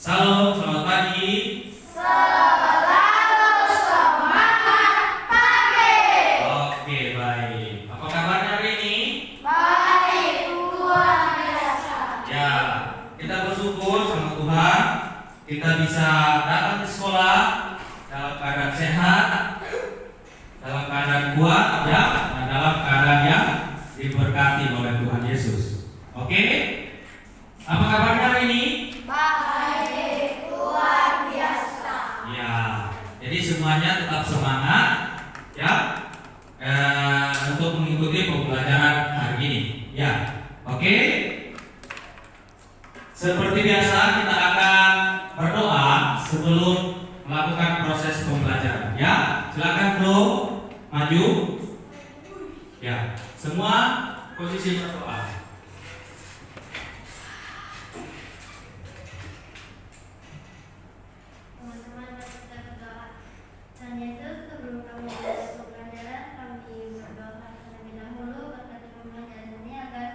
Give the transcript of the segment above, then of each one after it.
Salam, selamat pagi. Selamat semangat pagi. Oke, baik. Apa kabarnya hari ini? Baik, luar biasa. Ya, kita bersyukur sama Tuhan. Kita bisa datang ke sekolah dalam keadaan sehat, dalam keadaan kuat, ya, dan dalam keadaan yang diberkati oleh Tuhan Yesus. Oke? Apa kabarnya hari ini? Baik, luar biasa. Ya, jadi semuanya tetap semangat, ya, untuk mengikuti pembelajaran hari ini. Ya, oke. Seperti biasa kita akan berdoa sebelum melakukan proses pembelajaran. Ya, silakan bro, maju. Ya, semua posisi berdoa. Teman-teman, mari kita berdoa. Tuhan Yesus, sebelum kami masuk pelajaran, kami berdoa terlebih dahulu berkati pembelajaran ini agar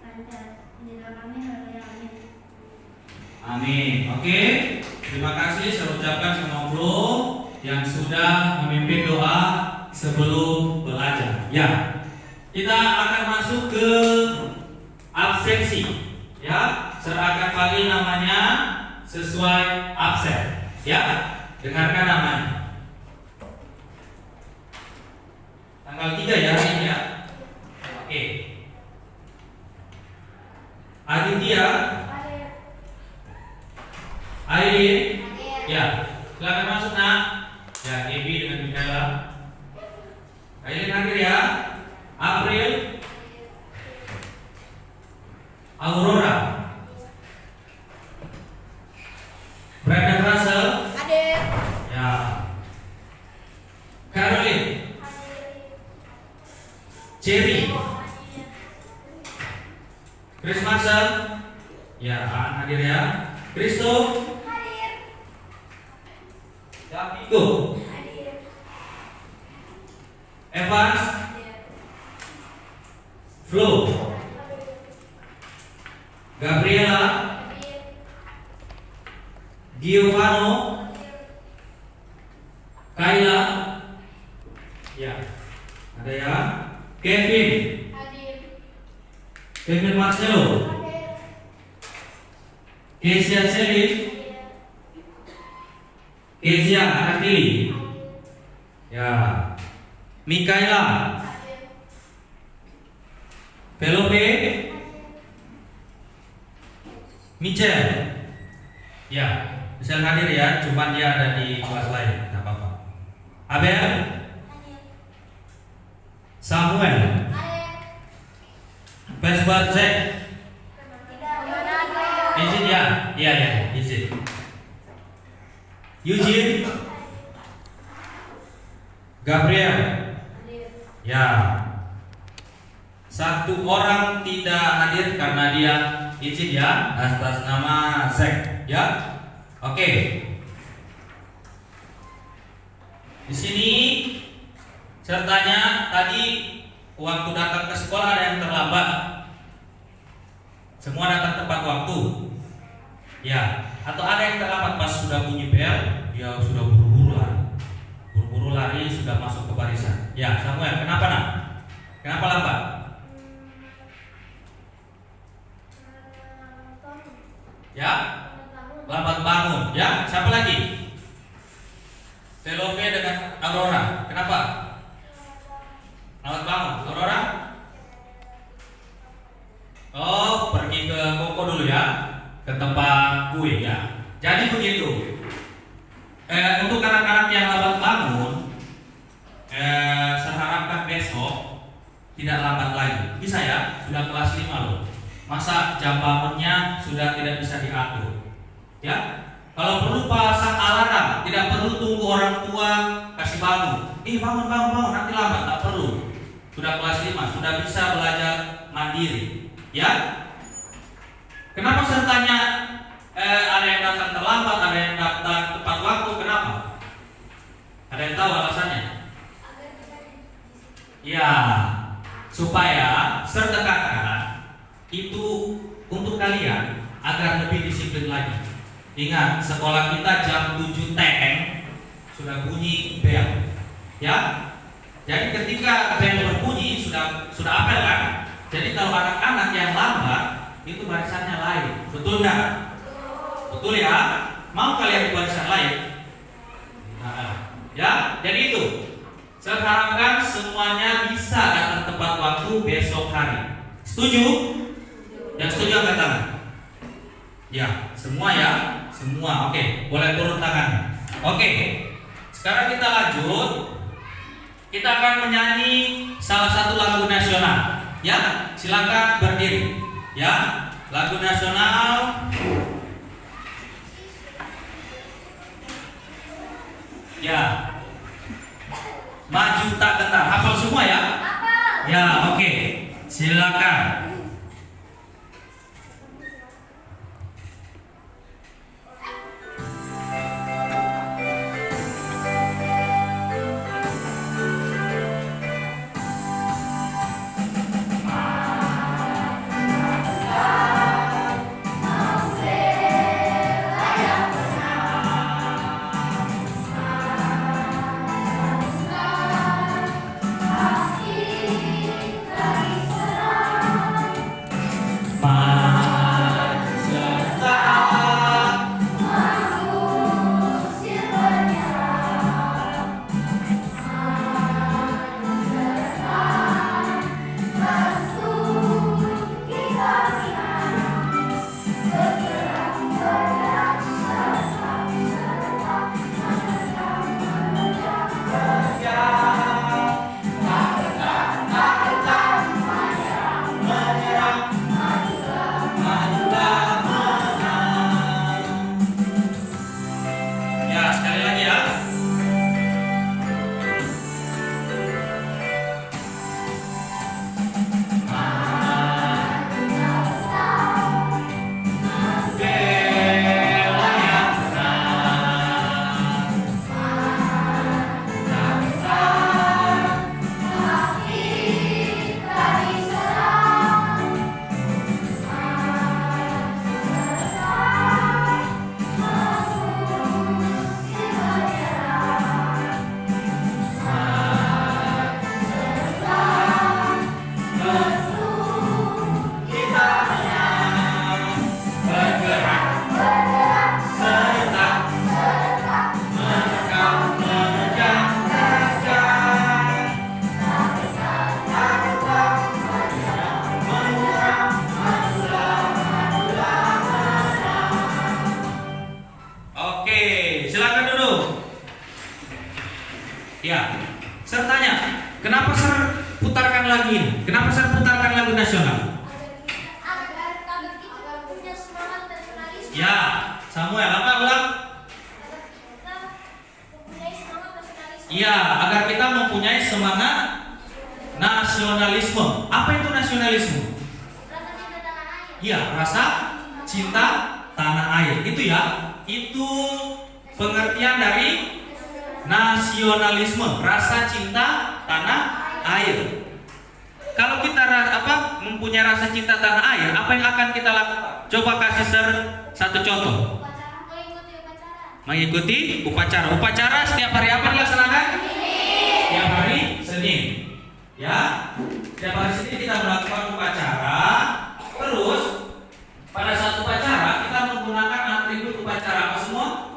lancar. Ini doa kami, haleluya, amin. Amin. Oke. Terima kasih saya ucapkan sama bro yang sudah memimpin doa sebelum belajar. Ya. Kita akan masuk ke absensi. Ya, serahkan pagi namanya sesuai absen. Ya, dengarkan namanya. Tanggal 3 ya hari ini ya. Oke. Aditya, Aileen, ya, silakan masuk nak. Ya, Ebi dengan Mikaela. Aileen hadir ya. April, Aurora, Brandon Russell, Hadir. ya, Caroline, Cherry, Chris Marshall, ya, hadir ya. Kristo, Hadir. Davido, Hadir. Evans, Flo, Gabriela, Giovanno, Kayla, ya, ada ya. Kevin, Kevin Marcelo, Kezia Selin, Kezia Akili, ya, Mikaela, Pelope, Michel, ya, bisa hadir ya, cuman dia ada di kelas lain, tidak apa-apa. Abel, Samuel, Pesbat Jack, izin ya, iya ya, izin. Eugene, Gabriel, ya. Satu orang tidak hadir karena dia izin ya, atas nama Zack ya. Oke. Di sini sertanya tadi waktu datang ke sekolah ada yang terlambat. Semua datang tepat waktu. Ya, atau ada yang terlambat pas sudah bunyi bel, dia sudah buru-buru lari. Buru-buru lari sudah masuk ke barisan. Ya, Samuel, kenapa nak? Kenapa lambat? Ya, lambat bangun. Ya, siapa lagi? Pelope dengan Aurora. Kenapa? Lambat bangun. Aurora? Oh, pergi ke Koko dulu ya, ke tempat kue ya. Jadi begitu. Untuk anak-anak yang lambat bangun, saya harapkan besok tidak lambat lagi. Bisa ya? Sudah kelas 5 loh. Masa jam bangunnya sudah tidak bisa diatur, ya? Kalau perlu pasang alarm, tidak perlu tunggu orang tua kasih bangun. Bangun, nanti lambat, tak perlu. Sudah kelas 5, sudah bisa belajar mandiri, ya? Kenapa sertanya ada yang datang terlambat, ada yang datang tepat waktu? Kenapa? Ada yang tahu alasannya? Ya, supaya serta kakak itu untuk kalian agar lebih disiplin lagi. Ingat, sekolah kita jam 7 TM sudah bunyi bel. Ya. Jadi ketika bel berbunyi sudah apel kan? Jadi kalau anak-anak yang lambat itu barisannya lain. Betul nggak? Betul ya? Mau kalian di barisan lain? Nah, ya, jadi itu. Saya harapkan semuanya bisa datang tepat waktu besok hari. Setuju? Yang setuju angkat tangan. Ya, semua ya. Semua, oke, boleh turun tangan. Oke, sekarang kita lanjut. Kita akan menyanyi salah satu lagu nasional. Ya, silakan berdiri. Ya, lagu nasional. Ya, maju tak gentar. Hafal semua ya? Ya, oke, silakan. Ya, saya tanya, kenapa saya putarkan lagu ini? Kenapa saya putarkan lagu nasional? Agar kita punya semangat nasionalis. Ya, Samuel, apa ulang? Kita mempunyai semangat nasionalis. Iya, agar kita mempunyai semangat nasionalisme. Apa itu nasionalisme? Rasa cinta tanah air. Iya, rasa cinta tanah air. Itu ya, itu pengertian dari nasionalisme, rasa cinta tanah air. Kalau kita mempunyai rasa cinta tanah air, apa yang akan kita lakukan? Coba kasih satu contoh. Mengikuti upacara. Mengikuti upacara. Upacara setiap hari apa dilaksanakan? Setiap hari Senin. Ya, setiap hari Senin kita melakukan upacara. Terus pada saat upacara kita menggunakan atribut upacara apa semua?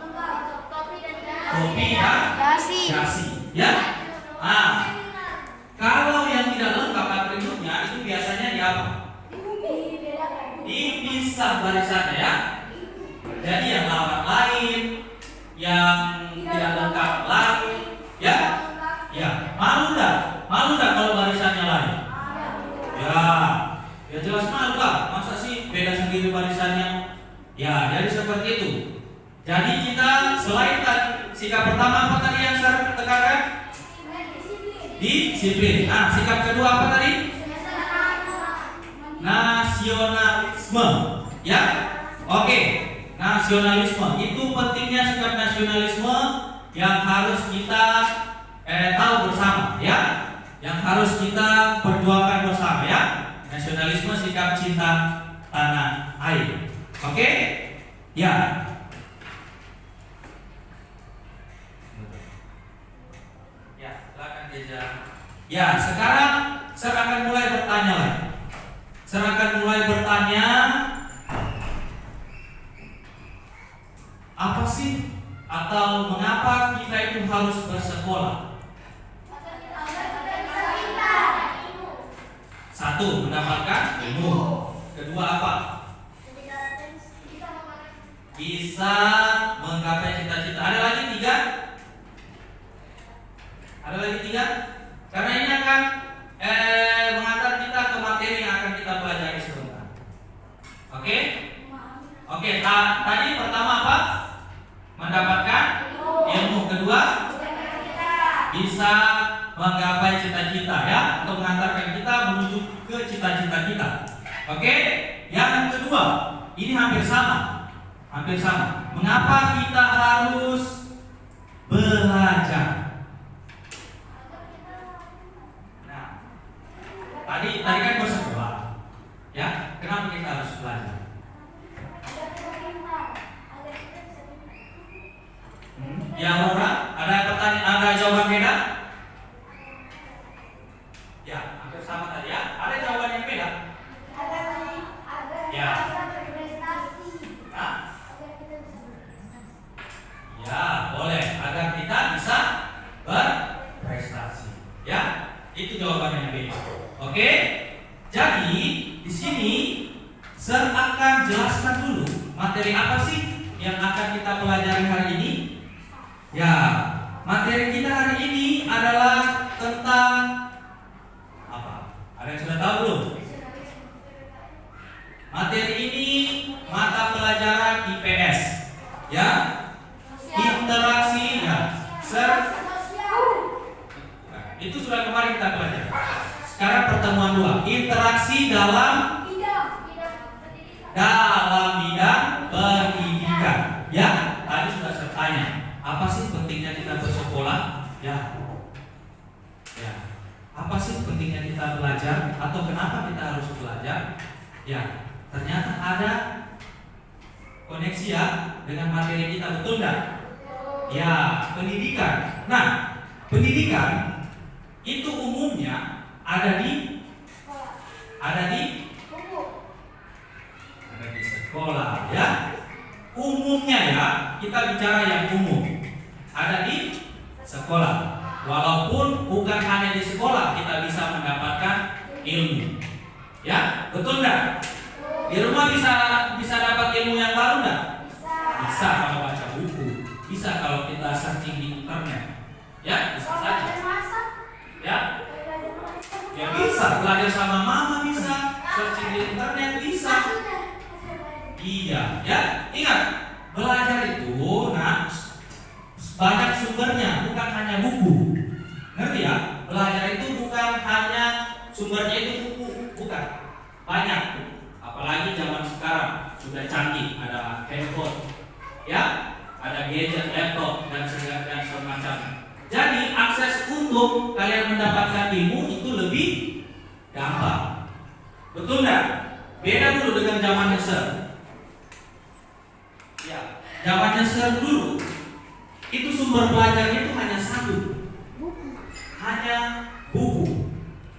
Topi dan Topi dan dasi. dasi. Ya. Kalau yang tidak lengkap atributnya itu biasanya di apa? Dipisah barisannya ya. Jadi yang lambat lain, yang tidak lengkap lain, ya. Ya, malu nggak kalau barisannya lain? Ya, ya jelas malu lah. Masa sih beda sendiri barisannya? Ya, jadi seperti itu. Jadi kita selain sikap pertama apa tadi yang saya tekankan? Disiplin. Nah, sikap kedua apa tadi? Nasionalisme. Ya, oke. Nasionalisme itu pentingnya sikap nasionalisme yang harus kita tahu bersama, ya. Yang harus kita perjuangkan bersama, ya. Nasionalisme sikap cinta tanah air. Oke? Ya. harus bersekolah? Satu, mendapatkan ilmu. Kedua apa? Bisa menggapai cita-cita. Ada lagi tiga? Ada lagi tiga? Karena ini akan mengantar kita ke materi yang akan kita pelajari sebentar. Oke? Oke, tadi pertama apa? Mendapatkan ilmu. Kedua, bisa menggapai cita-cita, ya, untuk mengantarkan kita menuju ke cita-cita kita. Oke? Yang kedua, ini hampir sama. Hampir sama. Mengapa kita harus belajar? Nah, tadi kan bersekolah. Ya, kenapa kita harus belajar? Ya, Laura, ada pertanyaan, ada jawaban beda? Ya, hampir sama tadi ya. Ada jawaban yang beda? Ya. Hah? Ya, boleh. Agar kita bisa berprestasi. Ya, itu jawabannya yang beda. Oke? Jadi, di sini Sir akan jelaskan dulu materi apa sih yang akan kita pelajari hari ini. Ya, materi kita hari ini adalah tentang apa? Ada yang sudah tahu belum? Materi ini mata pelajaran IPS, ya, interaksi, ya, itu sudah kemarin kita pelajari. Sekarang pertemuan dua, interaksi dalam bidang pendidikan. Ya, tadi sudah saya tanya, apa sih pentingnya kita bersekolah? Ya, apa sih pentingnya kita belajar atau kenapa kita harus belajar? Ya, ternyata ada koneksi ya dengan materi kita, betul nggak? Ya, pendidikan. Nah, pendidikan itu umumnya ada di sekolah, ya. Umumnya ya, kita bicara yang umum. Ada di sekolah. Walaupun bukan hanya di sekolah kita bisa mendapatkan ilmu. Ya, betul nggak? Di rumah bisa dapat ilmu yang baru nggak? Bisa kalau baca buku. Bisa kalau kita searching di internet. Ya, bisa saja. Ya, ya bisa. Belajar sama mama bisa. Searching di internet bisa. Iya, ya. Ingat, belajar itu, nah, banyak sumbernya, bukan hanya buku. Ngerti ya? Belajar itu bukan hanya sumbernya itu buku, bukan. Banyak. Apalagi zaman sekarang sudah canggih, ada handphone, ya, ada gadget, laptop dan segala semacamnya. Jadi akses untuk kalian mendapatkan ilmu itu lebih gampang. Betul nggak? Beda dulu dengan zamannya Sir. Ya, zamannya Sir dulu itu sumber belajarnya itu hanya satu, hanya buku.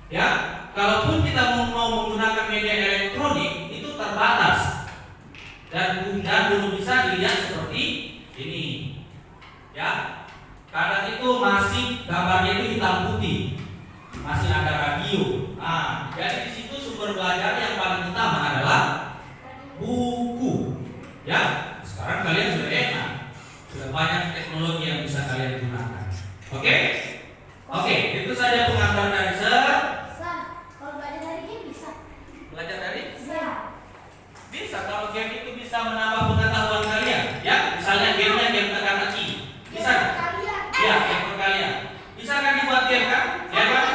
Ya, kalaupun kita mau menggunakan media elektronik itu terbatas dan belum bisa dilihat seperti ini. Ya, kadang itu masih gambarnya itu hitam putih, masih ada radio. Nah, jadi di situ sumber belajar yang paling utama adalah buku. Ya. Sekarang kalian sudah enak, sudah banyak teknologi yang bisa kalian gunakan. Oke? Oke, itu saja pengantar dari Sir. Kalau belajar dari game bisa. Belajar dari? Bisa. Bisa, kalau game itu bisa menambah pengetahuan kalian. Ya, misalnya gamenya game teka-teki. Bisa? Ya, game perkalian. Bisa kan dibuat game kan? Ya kan?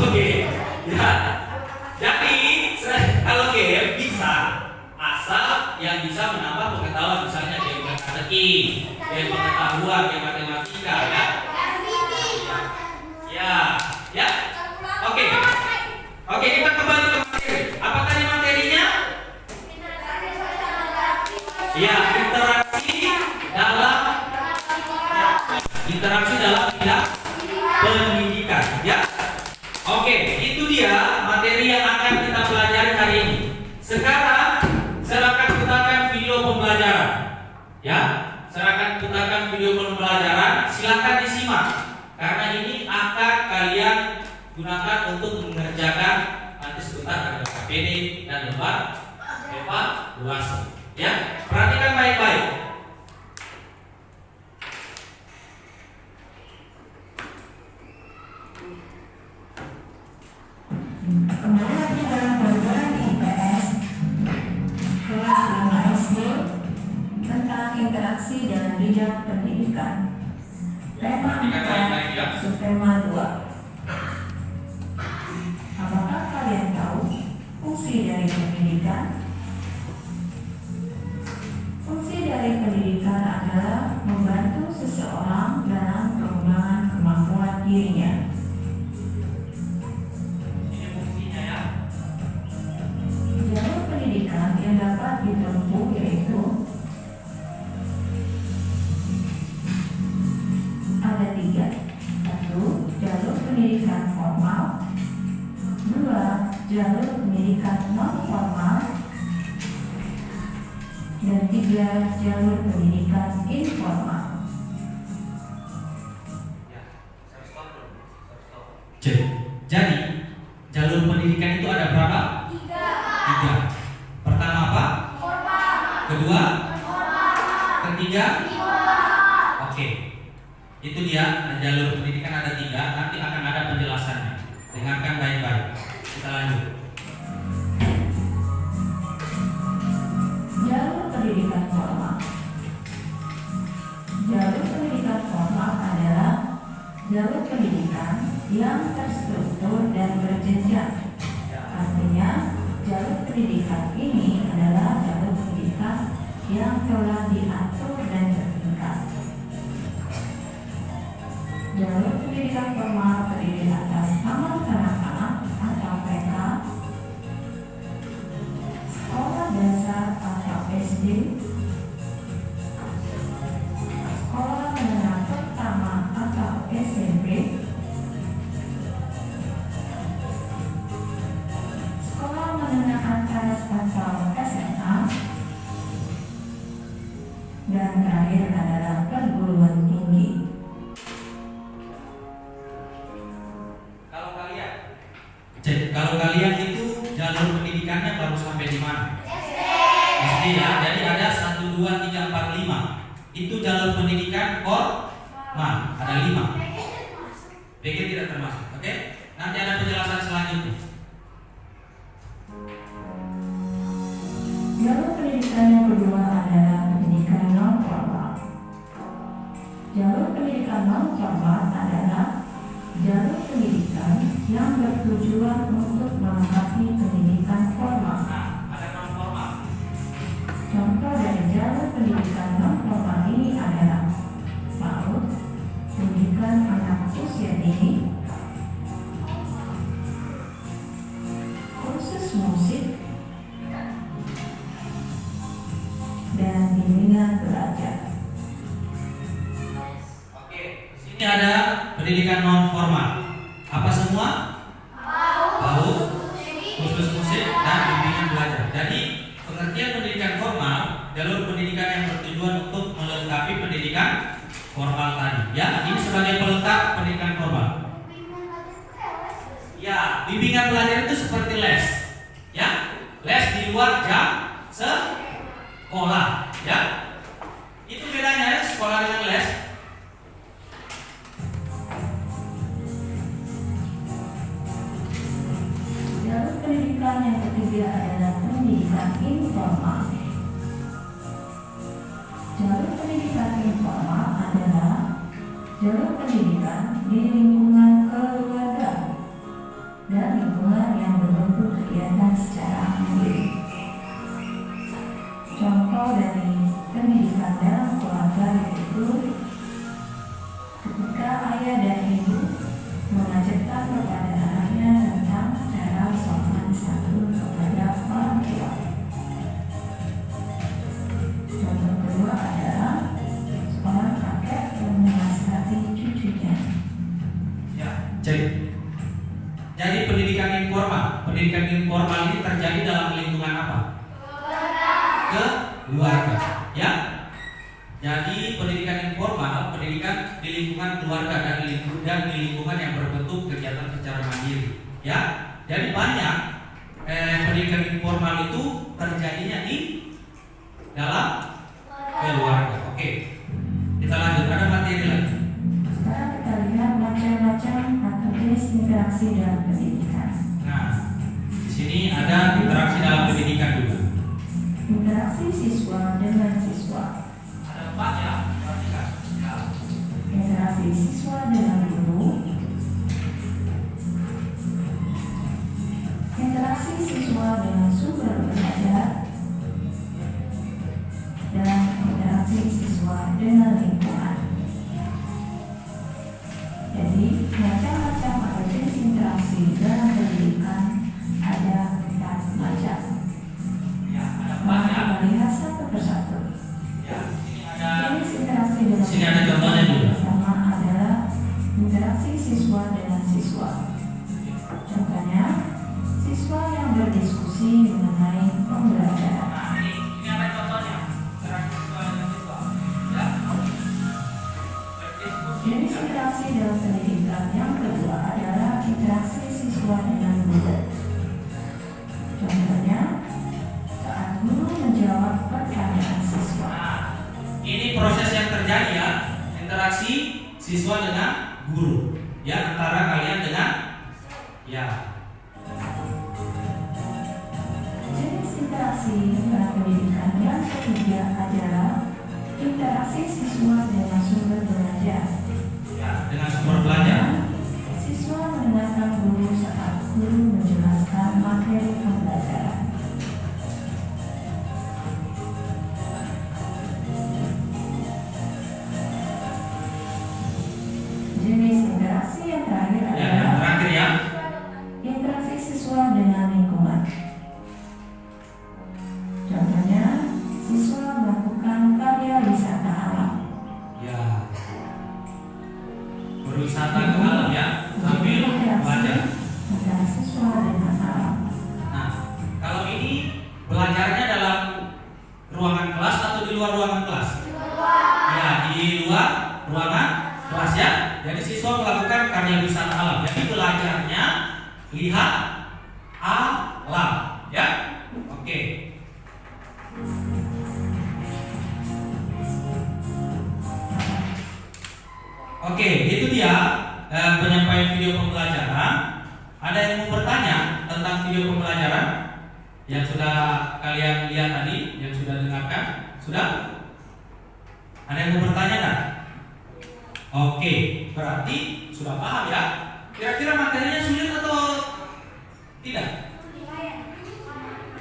Oke, ya. Jadi kalau game bisa, asal yang bisa menambah pengetahuan, misalnya game teka-teki, game pengetahuan, game matematika, ya. Ya. Oke, kita kembali ke materi. Apa tadi materinya? Ya, interaksi dalam bidang pendidikan, ya. Oke, itu dia materi yang akan kita pelajari hari ini. Sekarang gunakan untuk mengerjakan nanti sebentar ada KPD dan evaluasi. Ya, perhatikan baik-baik. Kembali lagi dalam pelajaran IPS kelas 5 SD tentang interaksi dalam bidang pendidikan. Tema 4, subtema 2. Apakah kalian tahu fungsi dari pendidikan? Fungsi dari pendidikan adalah membantu seseorang dalam pengembangan kemampuan dirinya. Jalur pendidikan yang dapat ditempuh yaitu ada 3. 1. Jalur pendidikan formal. 2. Jalur pendidikan non formal. Dan 3. Jalur pendidikan informal. Jadi jalur pendidikan itu ada berapa? 3. Pertama apa? Formal. Kedua? Formal. Ketiga? Informal. Oke. Itu dia jalur pendidikan ada 3. Nanti akan ada penjelasannya. Dengarkan baik-baik. Kita lanjut. Jalur pendidikan formal. Jalur pendidikan formal adalah jalur pendidikan yang terstruktur dan berjenjang. Artinya, jalur pendidikan ini adalah jalur pendidikan yang telah diatur dan bertingkat. Jalur pendidikan formal terdiri atas taman kanak-kanak atau TK, sekolah dasar atau SD, sekolah menengah pertama atau SMP, sekolah menengah atas atau SMA, dan terakhir adalah perguruan tinggi. Kalau kalian itu jalur pendidikannya baru sampai di mana? SD ya. Jadi ada 1, 2, 3, 4, 5. Itu jalur pendidikan formal. Ada 5. PG tidak termasuk. Oke? Nanti ada penjelasan selanjutnya. Jalur pendidikan yang kedua adalah pendidikan non formal. Jalur pendidikan non formal adalah jalur pendidikan yang bertujuan untuk melengkapi pendidikan formal. Nah, ada non formal. Contoh dari jalur pendidikan non formal ini adalah PAUD, pendidikan anak usia dini, kursus musik, dan bimbingan belajar. Oke, di sini ada pendidikan non formal. Apa semua? PAUD, kursus musik, dan bimbingan belajar. Jadi pengertian pendidikan formal, jalur pendidikan yang bertujuan untuk melengkapi pendidikan formal tadi. Ya, ini sebagai pelengkap pendidikan formal. Ya, bimbingan belajar itu seperti les. Ya, les di luar jam sekolah. Ya, itu bedanya ya sekolah dengan les. Jalur pendidikan yang ketiga adalah pendidikan informal. Jalur pendidikan informal adalah jalur pendidikan di lingkungan keluarga dan lingkungan yang berbentuk kegiatan secara mandiri. Contoh dari pendidikan dalam keluarga yaitu ketika ayah dan ibu mengajarkan kepada anaknya tentang cara sopan santun kepada orang tua. Contoh kedua adalah seorang kakek yang menasihati cucunya. Ya, jadi pendidikan informal ini terjadi dalam lingkungan apa? Keluarga. Ya. Jadi pendidikan informal, pendidikan di lingkungan keluarga dan di lingkungan yang berbentuk kegiatan secara mandiri. Ya, jadi banyak pendidikan informal itu terjadinya di dalam keluarga. Oke, kita lanjut. Ada materi lagi. Sekarang kita lihat macam-macam atau jenis interaksi dalam pendidikan. Nah, di sini ada interaksi dalam pendidikan juga. Interaksi siswa dengan siswa. Ada 4 ya, perhatikan. Ya. Interaksi siswa dengan guru. Interaksi siswa dengan sumber belajar. Dan interaksi siswa dengan lingkungan. Jadi, macam-macam atau jenis interaksi dalam pendidikan ada 4 macam. Ya, ada 4 Mari ya. kita lihat satu persatu. Ya, ini ada Jenis interaksi dalam Sini ada contohnya juga. pertama adalah interaksi siswa dengan siswa. Contohnya, siswa yang berdiskusi mengenai pembelajaran. Nah, ini ada contohnya. Interaksi siswa dengan siswa. Ya. Berdiskusi. Jenis interaksi dalam pendidikan yang kedua adalah interaksi siswa dengan guru. Contohnya, saat guru menjawab pertanyaan siswa. Nah, ini proses yang terjadi ya, interaksi siswa dengan guru. Ya, antara kalian dengan ya. Jenis interaksi dalam pendidikan yang ketiga adalah interaksi siswa dengan sumber belajar. Ya, dengan sumber belajar. Siswa mendengarkan guru saat guru menjelaskan materi pembelajaran. Jenis interaksi yang terakhir Ya, yang adalah terakhir ya. interaksi siswa dengan lingkungan. Contohnya, siswa melakukan karya wisata alam. Ya. Berwisata ke alam ya, sambil belajar. Antara siswa dengan alam. Nah, kalau ini belajarnya dalam ruangan kelas atau di luar ruangan kelas? Ya, di luar ruangan kelas ya. Jadi siswa melakukan karya wisata alam. Jadi belajarnya lihat alam, ya. Oke. Oke, itu dia penyampaian video pembelajaran. Ada yang mau bertanya tentang video pembelajaran yang sudah kalian lihat tadi, yang sudah dengarkan? Sudah? Ada yang mau bertanya tak? Oke, berarti sudah paham ya? Kira-kira materinya sulit atau tidak?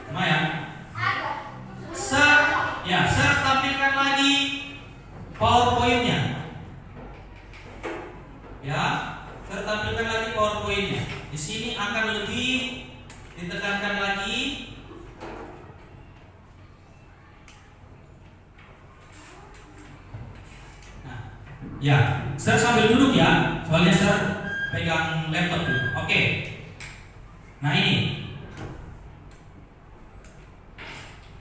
Lumayan. Saya tampilkan lagi PowerPoint-nya. Ya, saya tampilkan lagi PowerPoint-nya. Di sini akan lebih ditekankan lagi. Nah, ya, saya sambil duduk ya, soalnya saya pegang laptop dulu. Oke. Nah ini.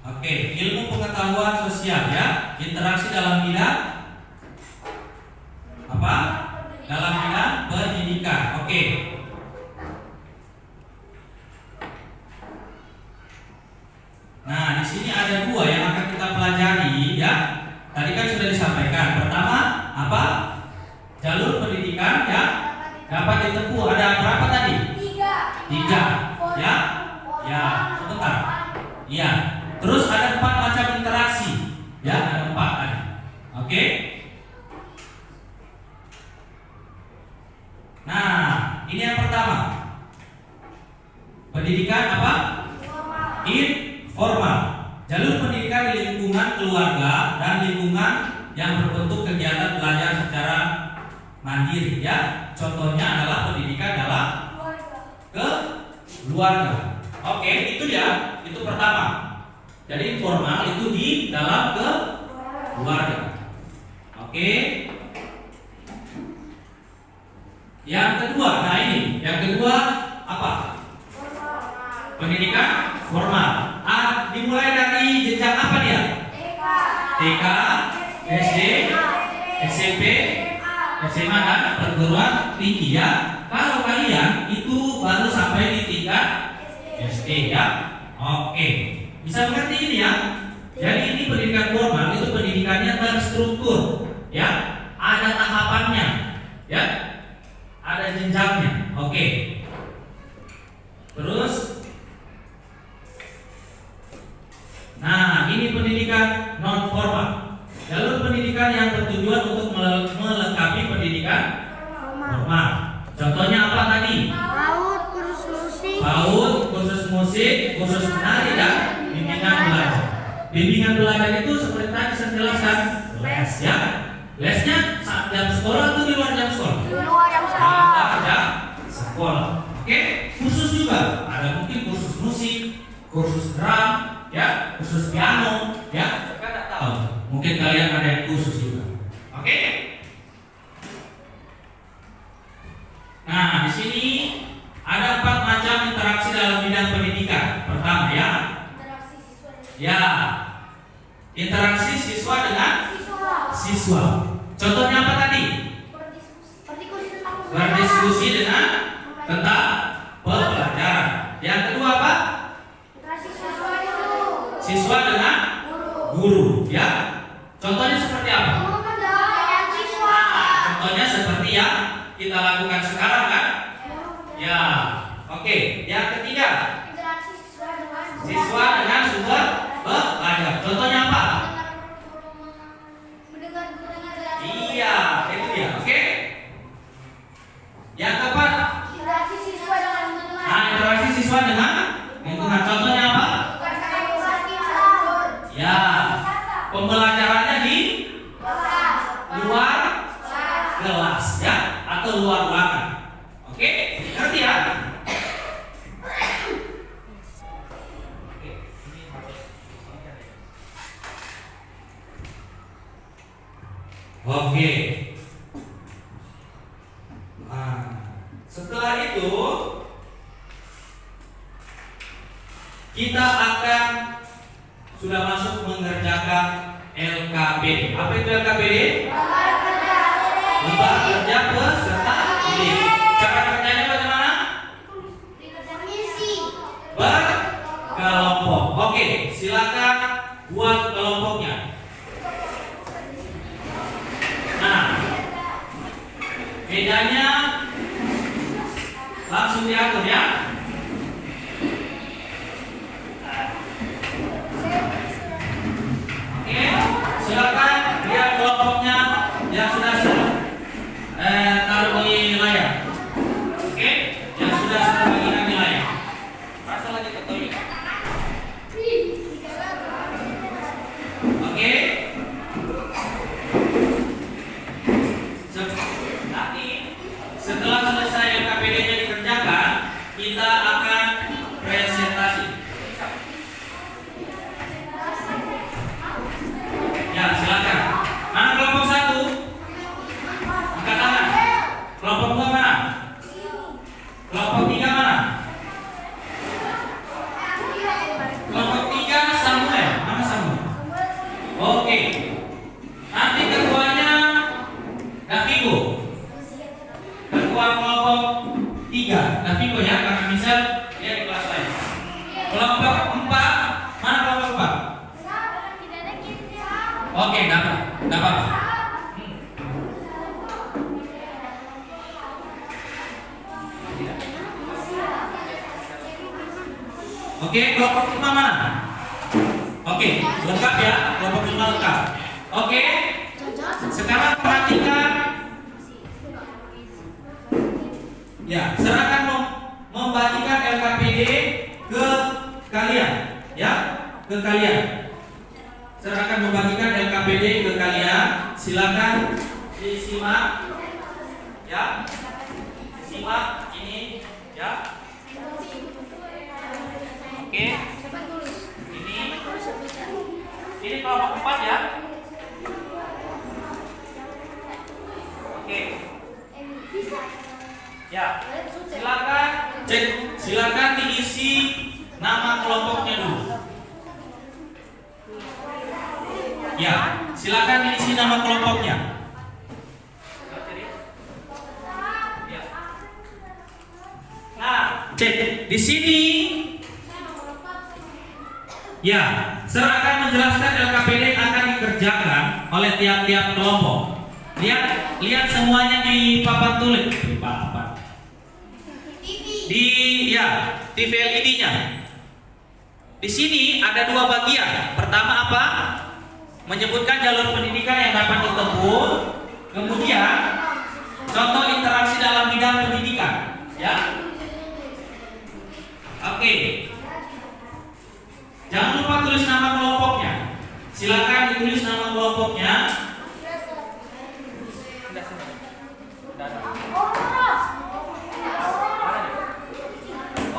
Oke, ilmu pengetahuan sosial ya, interaksi dalam bidang apa? Dalam bidang pendidikan. Oke. Nah, di sini ada 2 yang akan kita pelajari ya. Tadi kan sudah disampaikan. Pertama, apa? Jalur pendidikan ya dapat ditempuh. Ada berapa tadi? 3. Ya? Ya, sebentar. Iya. Terus ada 4 macam interaksi. Ya, ada 4 tadi. Oke? Nah, ini yang pertama. Pendidikan apa? Informal. Jalur pendidikan di lingkungan keluarga dan lingkungan yang berbentuk kegiatan belajar secara mandiri ya. Contohnya adalah pendidikan dalam keluarga. Oke, itu dia. Itu pertama. Jadi informal itu di dalam keluarga. Oke. Yang kedua, nah ini, yang kedua apa? Pendidikan formal. Dimulai dari jenjang apa dia? TK, SD, SMP, SMA dan perguruan tinggi ya. Kalau kalian itu baru sampai di tingkat SD ya. Oke, bisa mengerti ini ya. Jadi ini pendidikan formal itu pendidikannya terstruktur ya. Ada tahapannya ya. Ada jenjangnya. Oke. Terus nah, ini pendidikan non formal. Jalur pendidikan yang bertujuan untuk melengkapi pendidikan formal. Contohnya apa tadi? PAUD, kursus musik. PAUD, kursus musik, kursus menari dan bimbingan belajar. Bimbingan belajar itu seperti tadi saya jelaskan, les ya. Lesnya saat jam sekolah atau di luar jam sekolah? Di luar jam Di sekolah. luar jam sekolah. Oke, khusus juga ada mungkin kursus musik, kursus drum, ya, kursus piano, ya. Kita tidak tahu. Mungkin kalian ada yang khusus juga. Oke. Nah, di sini ada 4 macam interaksi dalam bidang pendidikan. Pertama ya, Interaksi siswa dan ya, interaksi siswa dengan siswa. siswa. Contohnya apa tadi? Berdiskusi tentang Berdiskusi tentang pembelajaran. Yang kedua apa? interaksi siswa dulu. Siswa dengan guru. Ya. Contohnya seperti apa? Pembelajaran siswa. Contohnya seperti yang kita lakukan sekarang kan? Ya. Oke. Yang ketiga, Interaksi siswa dengan siswa dengan sumber belajar. Contohnya apa? mendengar guru menjelaskan. Iya, itu dia. Oke. Yang keempat, Interaksi siswa dengan lingkungan. nah, interaksi siswa dengan lingkungan. Contohnya apa? Ya, pembelajarannya di luar kelas ya, atau luar ruangan. Oke, ngerti ya? Oke. Nah, setelah itu kita akan sudah masuk mengerjakan LKPD. Apa itu LKPD? Lembar kerja peserta didik. Cara kerjanya bagaimana? Berkelompok. Oke, silakan buat kelompoknya. Nah, bedanya langsung diatur ya. Oke, silakan lihat kelompoknya yang sudah taruh di layar. Oke, yang sudah saya bagikan di layar. Masa lagi ke toilet? Oke. Nanti setelah selesai LKPD-nya dikerjakan, kita akan presentasi. Ya, silakan. Mana kelompok 1? Angkat tangan. Kelompok 2 mana? Kelompok 3 mana? Kelompok 3 Samuel. Mana Samuel? Oke. Nanti ketuanya Davigo. Ketua kelompok 3 Davigo ya, karena misal dia di kelas lain. Kelompok 4 mana kelompok 4? Oke, dapat. Oke, kelompok 5 mana? Oke, lengkap ya, kelompok 5 lengkap. Oke, sekarang perhatikan. Ya, serahkan membagikan LKPD ke kalian, ya, ke kalian. Serahkan membagikan LKPD ke kalian. Silakan disimak, ya, simak ini, ya. Oke, ini kelompok 4 ya. Oke. Ya, silakan cek, silakan diisi nama kelompoknya dulu. Ya, silakan diisi nama kelompoknya. Nah, cek di sini. Ya, saya akan menjelaskan LKPD akan dikerjakan oleh tiap-tiap kelompok. Lihat semuanya di papan tulis, di papan. TV LED-nya. Di sini ada dua bagian. Pertama apa? Menyebutkan jalur pendidikan yang dapat ditempuh. Kemudian contoh interaksi dalam bidang pendidikan. Ya. Oke. Jangan lupa tulis nama kelompoknya. Silakan ditulis nama kelompoknya.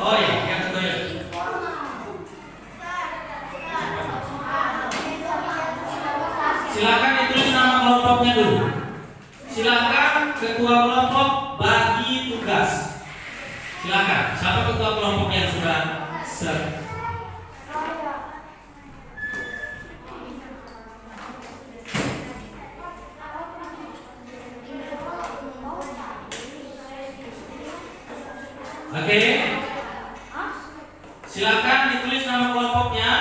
Oh ya, yang kedua ya. Silakan ditulis nama kelompoknya dulu. Silakan ketua kelompok bagi tugas. Silakan. Siapa ketua kelompok yang sudah set? Oke. Silakan ditulis nama kelompoknya.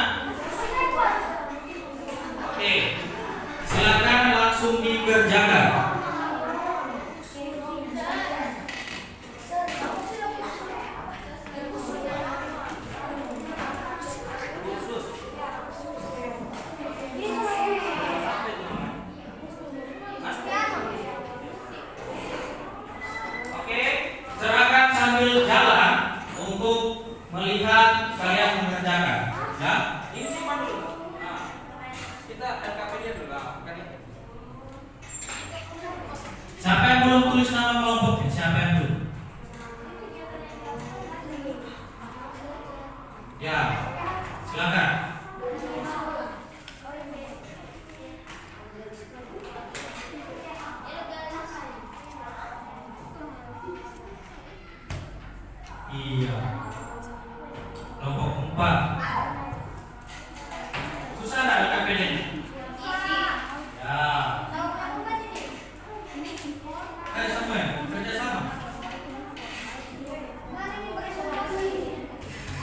Oke. Silakan langsung dikerjakan. Oke, serahkan sambil jalan untuk melihat kalian mengerjakan. Ya, ini simpan dulu. Nah, kita LKPD dulu. Siapa yang belum tulis nama kelompoknya? Siapa yang belum? Ya, silakan. Iya. Kelompok 4. Susah nggak LKPD-nya? Ya. Sama ya, kerja sama.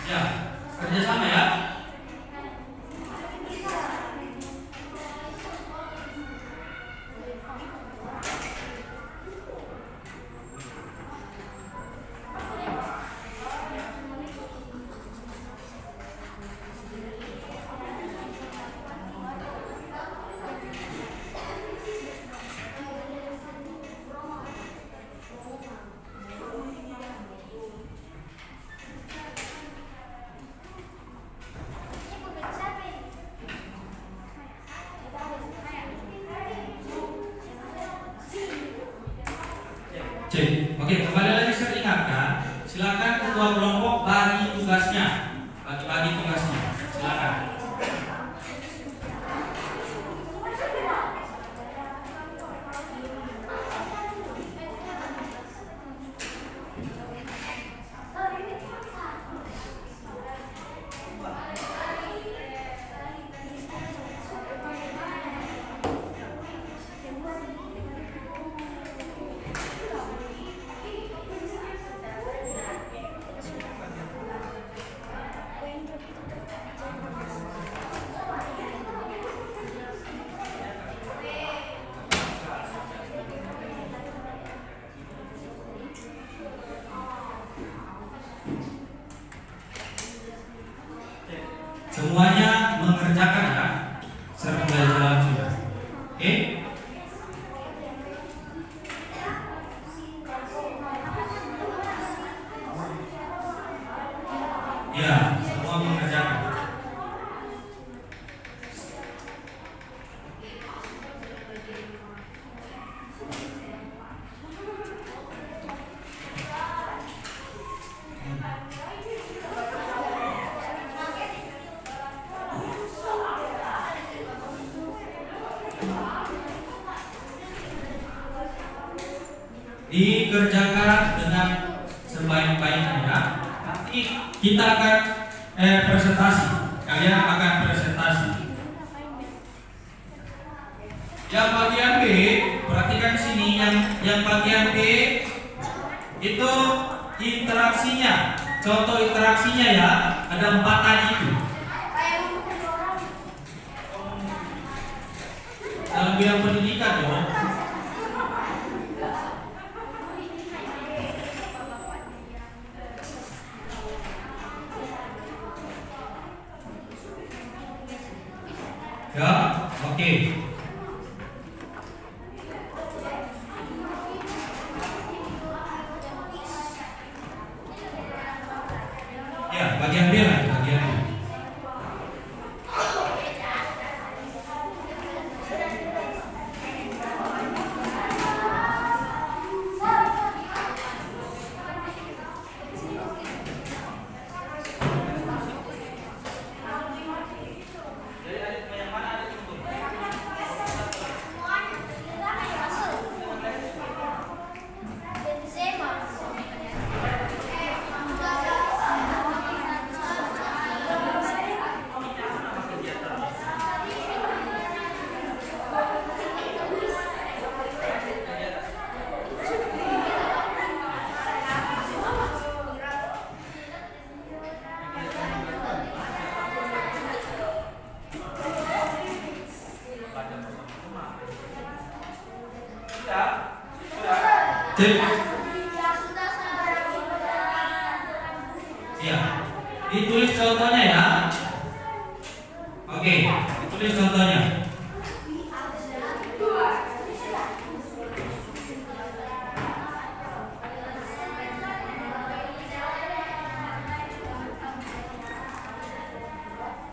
Ya, kerja sama ya. Cek. Oke, kembali lagi saya ingatkan. Silakan ketua kelompok bagi tugasnya. Bagi tugasnya. Silakan. Semuanya mengerjakan ya. Saya mulai jalan sudah. Oke? Ya, semua mengerjakan. Dikerjakan dengan sebaik-baiknya ya. Nanti kita akan presentasi. Kalian akan presentasi. Yang bagian B, perhatikan di sini yang bagian B itu interaksinya. Contoh interaksinya ya, ada 4 tadi itu. Dalam bidang pendidikan ya. Ya, oke. Ya, bagian B lah, bagian B. Ya, ditulis contohnya ya. Oke, ditulis contohnya.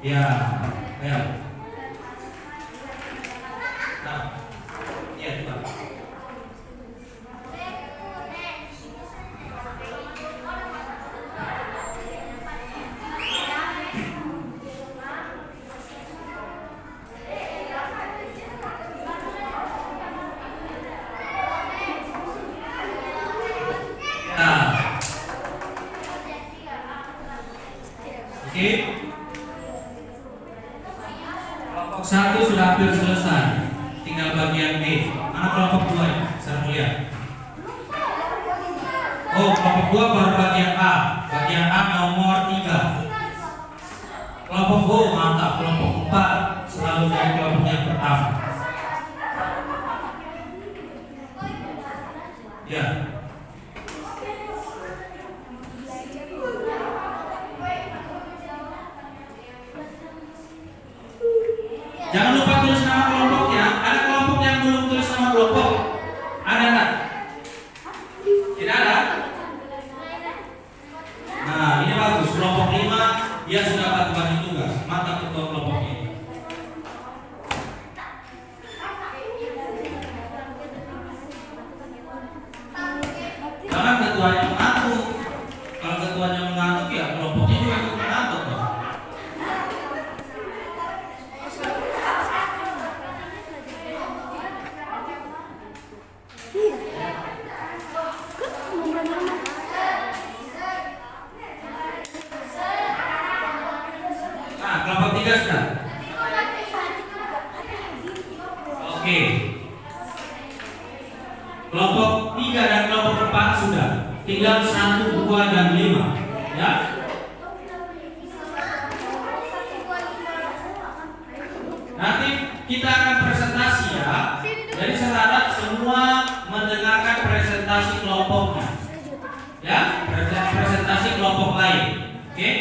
Ya, ya. Nah, ya coba. Oke. Kelompok 1 sudah hampir selesai. Tinggal bagian B. Mana kelompok 2 ya? Saya mau lihat. Oh, kelompok 2 baru bagian A. Bagian A nomor 3. Kelompok O mantap. Kelompok 4 selalu dari kelompok yang pertama. Ya. Jangan lupa tulis nama kelompoknya. Ada kelompok yang belum tulis nama kelompok? Ada nggak? Tidak ada? Nah, ini bagus. Kelompok 5 dia sudah bagi tugas. Mantap ketua kelompoknya. Jangan ketuanya mengantuk. Kalau ketuanya mengantuk ya kelompoknya juga ikut mengantuk. Nah, kelompok 3 sudah. Oke. Kelompok 3 dan kelompok 4 sudah. Tinggal 1, 2, dan 5. Ya. Nanti kita akan presentasi ya. Jadi saya harap semua mendengarkan presentasi kelompoknya. Ya, presentasi kelompok lain. Oke?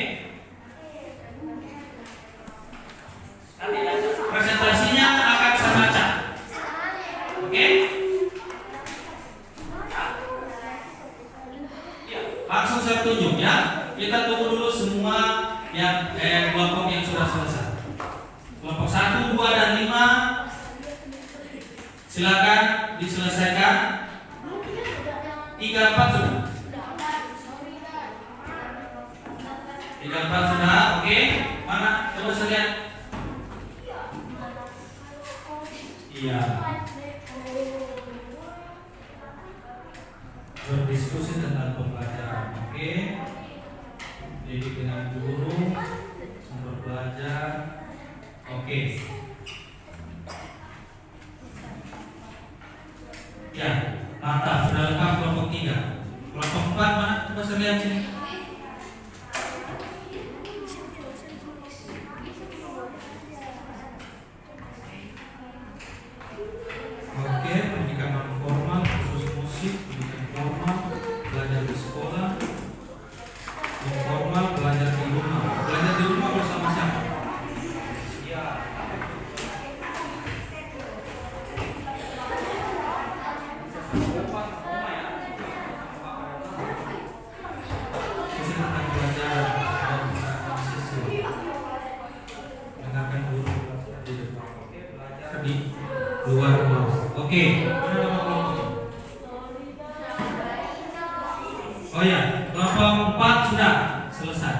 Nanti presentasinya akan saya baca. Oke? Ya, langsung saya tunjuk ya. Kita tunggu dulu semua yang kelompok yang sudah selesai. Kelompok 1, 2, dan 5 silakan diselesaikan. 3, 4 sudah. 3, 4 sudah. Oke. Mana? Coba saya lihat. Iya. Berdiskusi tentang pembelajaran. Oke. Didik dengan guru, sumber belajar. Oke. Bisa lihat sini. Oke, pendidikan non formal khusus musik, pendidikan formal belajar di sekolah, informal belajar di rumah. Belajar di rumah bersama siapa? Ya. Kesempatan belajar dan siswa. Dengarkan guru di depan. Di luar kelas. Oke, mana nama kelompoknya? Oh ya, kelompok 4 sudah selesai.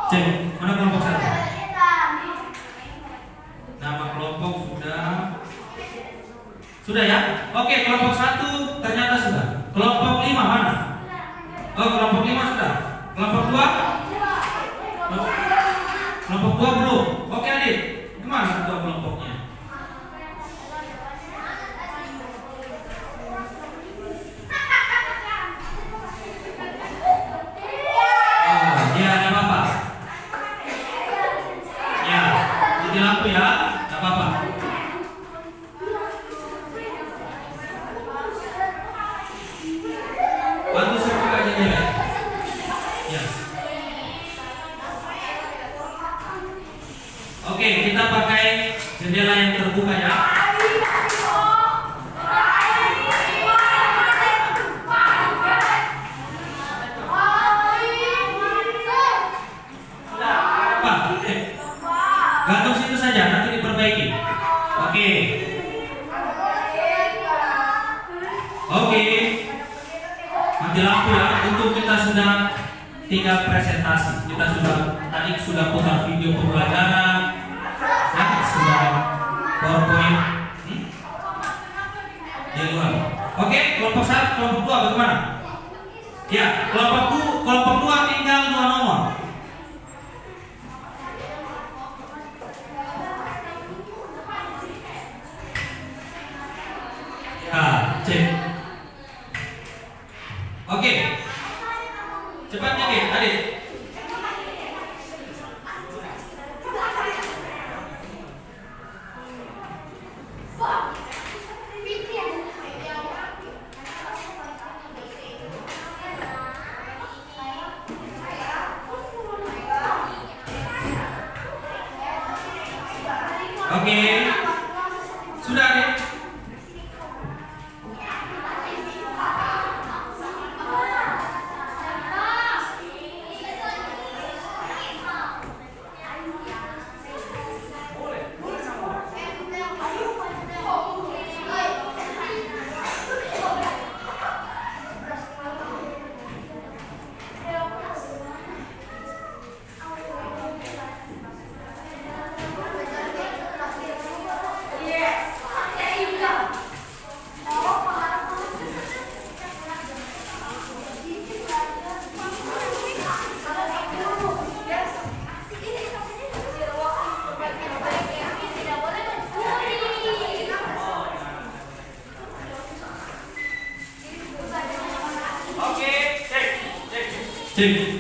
Cek, mana kelompok 1? Nama kelompok sudah ya? Oke, kelompok 1 ternyata sudah. Kelompok 5 mana? Oh, kelompok 5 sudah. Kelompok 2? Kelompok 2 belum. Oke adik, gimana kedua kelompoknya? Oh, ya ada apa-apa. Ya, jadi lampu ya, ada apa-apa. Bantu saya buka jendela. Ya. Oke, kita pakai jendela yang terbuka ya. Gantung situ saja, nanti diperbaiki. Oke. Oke. Mati lampu ya. Untuk kita sudah tinggal presentasi. Kita sudah putar video pembelajaran. Ya, sudah PowerPoint. Di luar. Oke, kelompok 1, kelompok 2 bagaimana? Ya, kelompok 2 tinggal 2 nomor. Nah, cek. Oke. Cepat nih, adik. Oke. Sudah nih.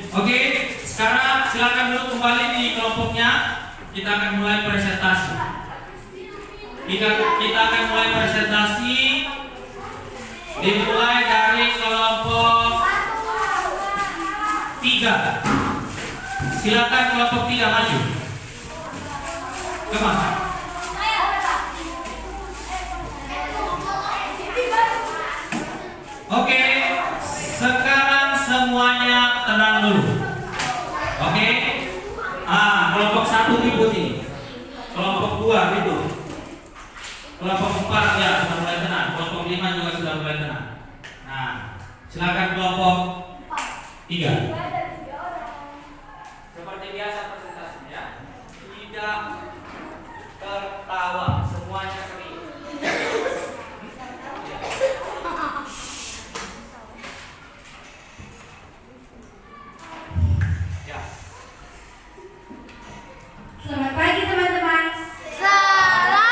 Oke, sekarang silakan dulu kembali di kelompoknya. Kita akan mulai presentasi. Kita akan mulai presentasi. Dimulai dari kelompok 3. Silakan kelompok 3 maju. Kemana? Oke, sekarang semuanya tenang dulu. Oke. Kelompok 1 ribut ini. Kelompok 2 ribut. Kelompok 4 ya sudah mulai tenang. Kelompok 5 juga sudah mulai tenang. Nah, silakan kelompok 3. Seperti biasa presentasinya ya. Tidak tertawa, semuanya serius. Selamat pagi teman-teman. Selalu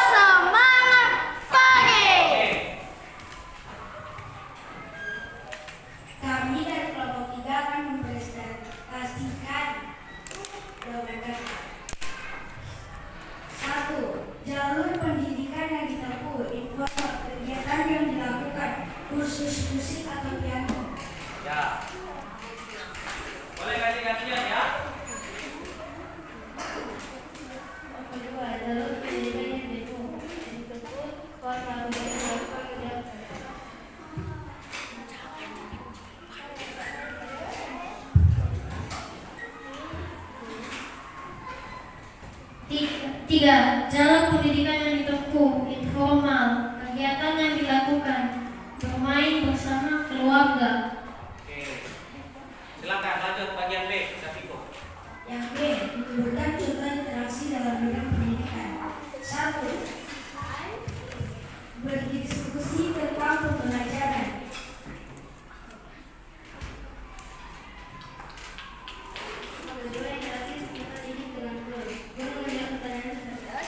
semangat. Tiga, jalur pendidikan yang ditempuh, informal, kegiatan yang dilakukan, bermain bersama keluarga. Oke. Silakan lanjut bagian B, Safiko. Yang B, menyebutkan contoh interaksi dalam bidang pendidikan. 1. Berdiskusi tentang pembelajaran. Kedua, interaksi peserta didik dengan guru. Guru menjawab pertanyaan peserta.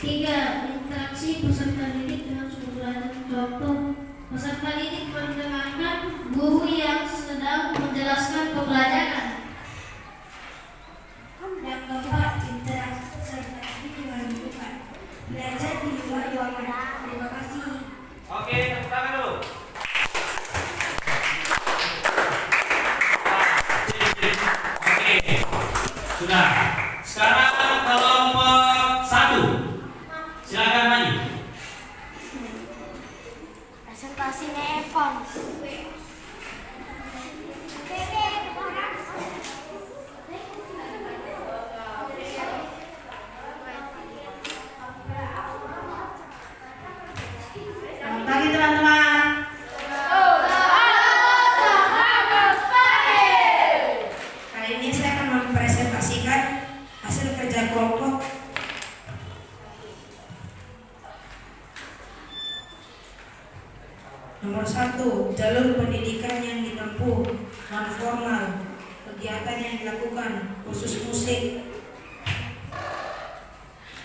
3. Interaksi peserta didik dengan sumber belajar. Contoh, peserta didik mendengarkan guru yang sedang menjelaskan pembelajaran. Yang keempat, interaksi peserta didik dengan lingkungan. Belajar di luar ruangan. Terima kasih. Oke, tepuk tangan dulu. Oke, sudah. Sekarang kelompok 1. Silakan maju. Presentasinya Evan. Selamat pagi teman-teman. Kali ini saya akan mempresentasikan hasil kerja kelompok. Nomor 1, jalur pendidikan yang ditempuh, non formal, kegiatan yang dilakukan, khusus musik.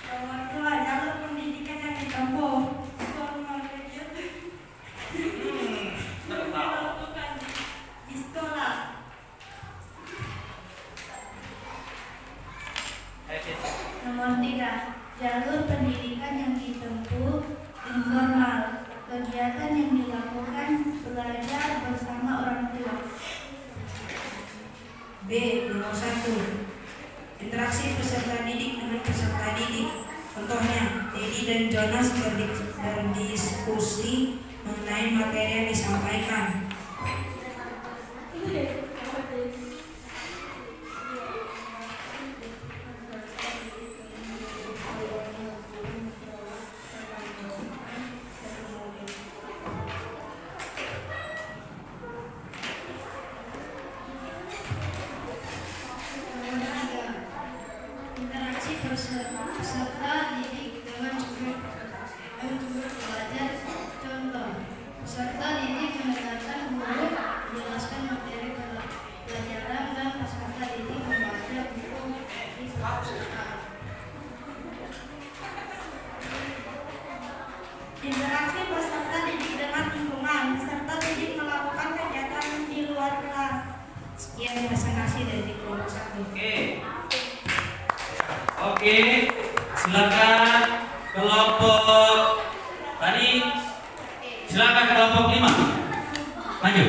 Nomor 2, jalur pendidikan yang ditempuh, formal, kegiatan dilakukan di sekolah. Nomor 3, jalur pendidikan yang ditempuh, informal, kegiatan yang dilakukan, belajar bersama orang tua. B. Nomor 1, interaksi peserta didik dengan peserta didik. Contohnya, Dedi dan Jonas berdiskusi mengenai materi yang disampaikan. Interaksi peserta didik dengan sumber belajar. Contoh, peserta didik mendengarkan guru menjelaskan materi pelajaran dan peserta didik membaca buku di perpustakaan. Interaksi peserta didik dengan lingkungan. Peserta didik melakukan kegiatan di luar kelas. Sekian presentasi dari kelompok 1. Oke, silakan kelompok tadi. Silakan kelompok 5. Maju.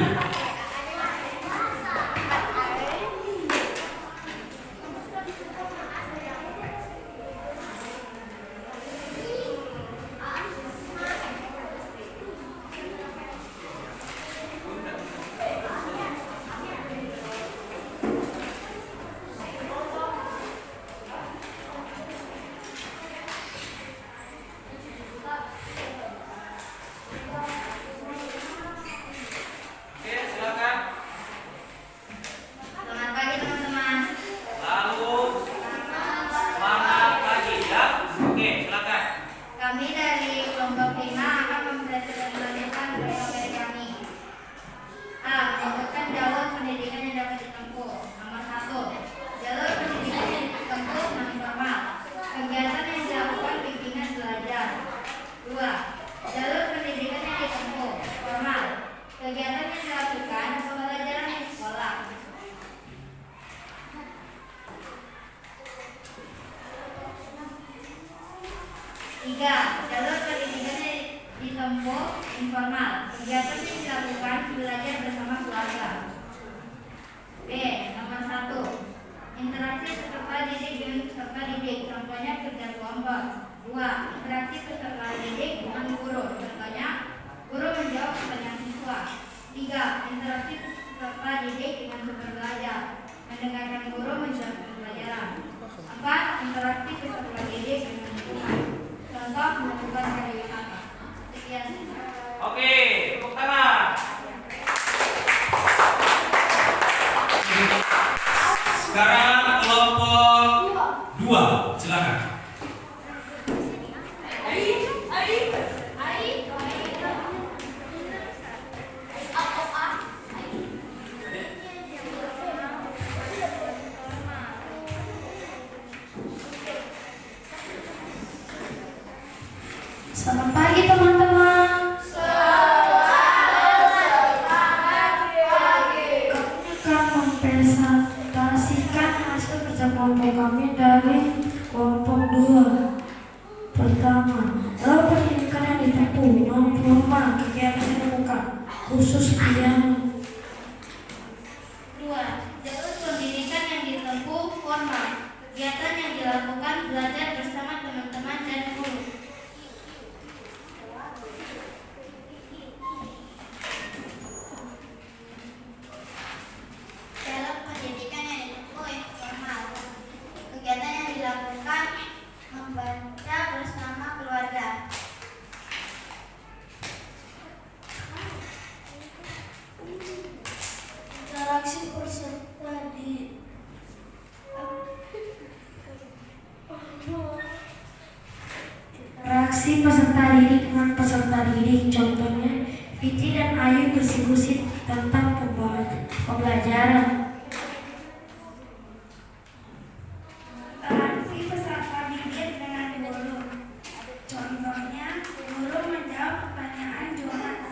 Oke, silakan. Selamat pagi teman-teman. Lalu selamat pagi ya. Oke, silakan. Kami dari kelompok 5 akan mempresentasikan materi kami. A. Menyebutkan jalur pendidikan yang dapat ditempuh. Nomor 1, jalur pendidikan yang ditempuh non formal, kegiatan yang dilakukan bimbingan belajar. 2. Jalur pendidikan yang ditempuh formal, kegiatan yang dilakukan pembelajaran di sekolah. 3. Jalur pendidikan yang ditempuh informal, kegiatan yang dilakukan belajar bersama keluarga. B. Nomor 1, interaksi peserta didik dengan peserta didik. Contohnya kerja kelompok. 2. Interaksi peserta didik dengan guru. Contohnya guru menjawab pertanyaan siswa. 3. Interaksi peserta didik dengan sumber belajar. mendengarkan guru menjelaskan pelajaran. 4. Interaksi peserta didik dengan lingkungan. Contoh melakukan pariwisata. Sekian. Oke, tepuk tangan. Sekarang kelompok 2, silakan. Selamat pagi teman-teman. Kami akan mempresentasikan hasil kerja kelompok kami dari kelompok 2. Pertama, dalam pendidikan yang ditempuh, nomor kegiatan yang dilakukan, khusus piano. 2. Jalur pendidikan yang ditempuh formal, kegiatan yang dilakukan belajar bersama teman-teman dan guru. Jalur pendidikan yang ditempuh formal, kegiatan yang dilakukan membaca bersama keluarga. Interaksi peserta di interaksi peserta didik dengan peserta didik, contohnya Vici dan Ayu bersikusi tentang pembelajaran. Interaksi peserta didik dengan guru, contohnya guru menjawab pertanyaan Jonas.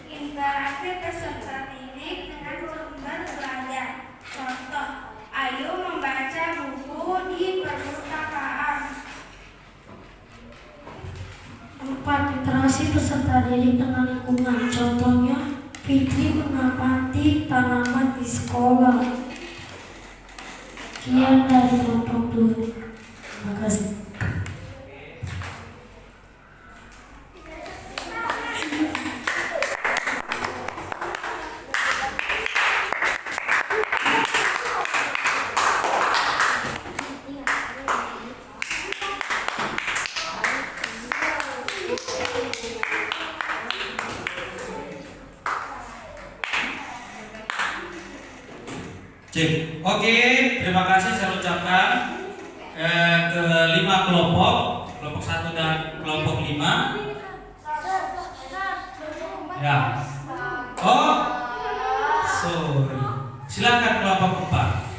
Interaksi peserta didik dengan sumber belajar, contoh Ayu membaca buku di perpustakaan. 4. Interaksi peserta didik dengan lingkungan, contohnya Fitri mengamati tanaman di sekolah. Sekian dari kelompok 2. Terima kasih. Cek. Oke, terima kasih saya ucapkan ke 5 kelompok 1 dan kelompok 5. Ya. Oh, sorry. Silakan kelompok 4.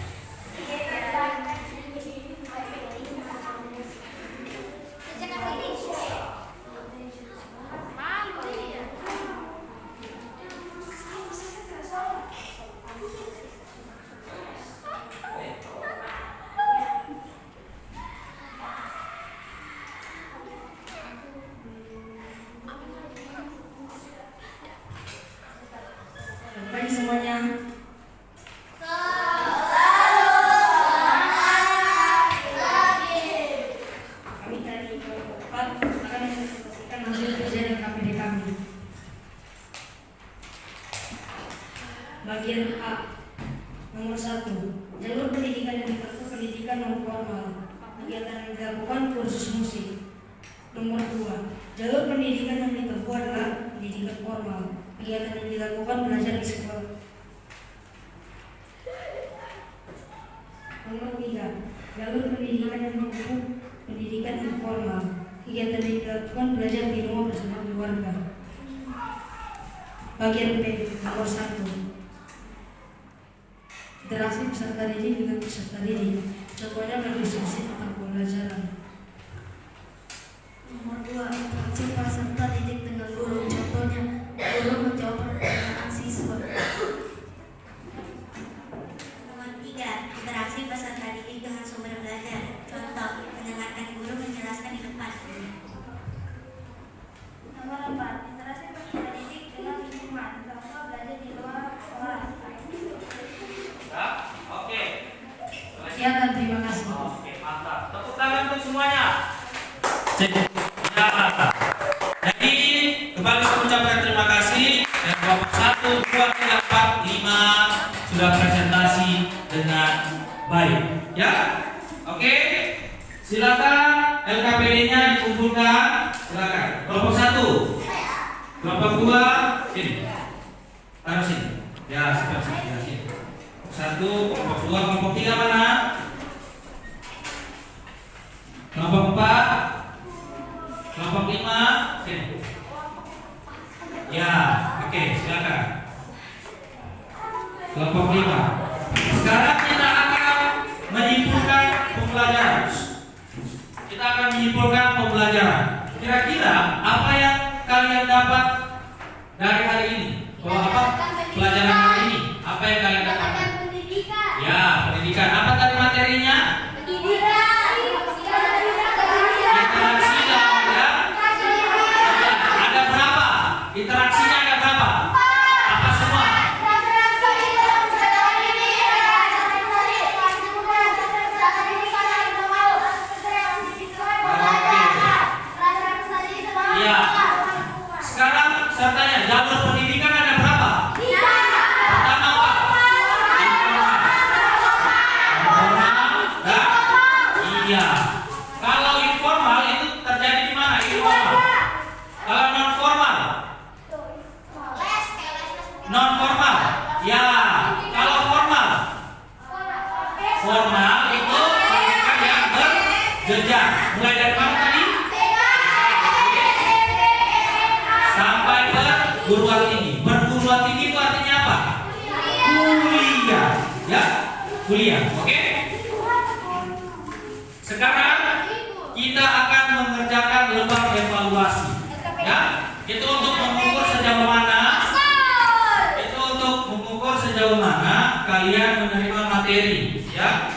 Baik semuanya. Kami dari kelompok 4 akan mempresentasikan hasil kerja dan KPD kami. Bagian A. Nomor 1. Jalur pendidikan yang ditempuh pendidikan non formal, kegiatan yang dilakukan kursus musik. Nomor 2. Jalur pendidikan yang ditempuh adalah pendidikan formal, kegiatan yang dilakukan belajar di sekolah. Nomor 3. Jalur pendidikan yang ditempuh pendidikan informal, kegiatan yang dilakukan belajar di rumah bersama keluarga. Bagian B. Nomor 1. Interaksi peserta didik dengan peserta didik, contohnya berdiskusi tentang pembelajaran. Nomor 2. Interaksi peserta didik dengan guru, contohnya guru menjawab pertanyaan siswa. Nomor 3. Interaksi peserta didik dengan sumber belajar, contoh mendengarkan guru menjelaskan di depan. Nomor 4. Interaksi Ya. Jadi kembali saya ucapkan terima kasih dan kelompok 1, 2, 3, 4, 5 sudah presentasi dengan baik. Ya, oke. Silakan LKPD-nya dikumpulkan. Silakan. Kelompok 1, kelompok 2, sini. Taruh sini. Ya, seperti sini. Kelompok 1, kelompok 2, kelompok 3 mana? Kelompok 4, kelompok 5, sini. Ya, oke, silakan. Kelompok 5. Sekarang kita akan menyimpulkan pembelajaran. Kita akan menyimpulkan pembelajaran. Kira-kira apa yang kalian dapat dari hari ini? Apa pelajaran hari ini? Apa yang kalian dapat? Pendidikan. Ya, pendidikan. Apa tadi materinya? Interaksi dong, ya. Ada berapa? Interaksinya ada berapa? Apa semua? Iya. Sekarang saya tanya, jalur pendidikan ada berapa? Pertama apa? Informal dan iya. Kalau informal itu terjadi di mana? Informal. Kalau non formal? Non formal. Ya. Kalau formal? Formal itu pendidikan yang berjenjang. Mulai dari mana tadi? Sampai perguruan tinggi. Perguruan tinggi itu artinya apa? Kuliah. Ya, kuliah. Oke. Sekarang kita akan mengerjakan lembar evaluasi. Ya, itu untuk mengukur sejauh mana. Itu untuk mengukur sejauh mana kalian menerima materi. Ya.